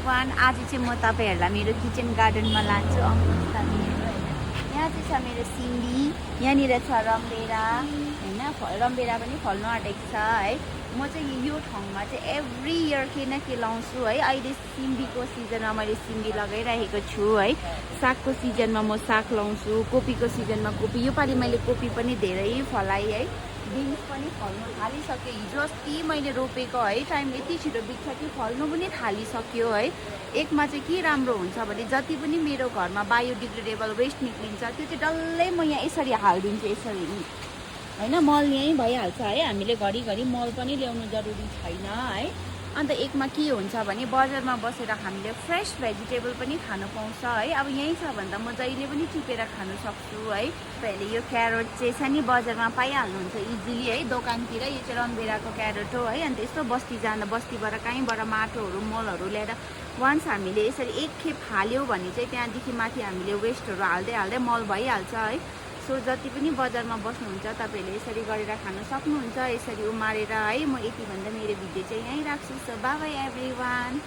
Everyone आज चाहिँ म तपाईहरुलाई मेरो किचन गार्डनमा लान्छु आउनुहोस् त मेरो हैन यहाँ चाहिँ छ मेरो सिमी यहाँनिर छ रमभेडा हैन रमभेडा पनि फल्न आँटेको छ है म चाहिँ यो ठाउँमा चाहिँ एभ्री इयर के न के लाउँछु है अहिले सिमीको सिजनमा मैले सिमी लगाइरहेको छु है सागको सिजनमा म साग लाउँछु कोपीको सिजनमा कोपी योपालि मैले कोपी पनि धेरै फलाइ है बिन्स पनि फल्नु थालिसक्यो हिजो अस्ति मैले रोपेको है टाइम यति छिटो बित्छ कि फल्नु पनि थालिसक्यो है एकमा चाहिँ के राम्रो हुन्छ भने जति पनि मेरो घरमा बायोडिग्रेडेबल वेस्ट निक्लिन्छ त्यो चाहिँ डल्लै म यहाँ यसरी हालिदिन्छु यसरी हैन मल यहीँ भइहाल्छ है हामीले घरिघरि मल पनि ल्याउनु जरुरी छैन है अन्त एकमा के हुन्छ भने बजारमा बसेर हामीले फ्रेस भेजिटेबल पनि खानु पाउँछ है अब यहीँ छ भने त म जहिले पनि टिपेर खानु सक्छु है पहिले यो क्यारोट चाहिँ छ नि बजारमा पाइहाल्नुहुन्छ इजिली है दोकानतिर यो चाहिँ रमभेडाको क्यारोट हो है अन्त यस्तो बस्ती जाँदा बस्तीबाट कहीँबाट माटोहरू मलहरू ल्याएर वान्स हामीले यसरी एक खेप हाल्यौँ भने चाहिँ त्यहाँदेखि माथि हामीले वेस्टहरू हाल्दै हाल्दै मल भइहाल्छ है सो जति पनि बजारमा बस्नुहुन्छ तपाईहरुले यसरी गरेर खान सक्नुहुन्छ यसरी उमारेर है म यति भन्दा मेरो भिडियो चाहिँ यहीँ राख्छु सो बाइ बाइ एभ्रिवान।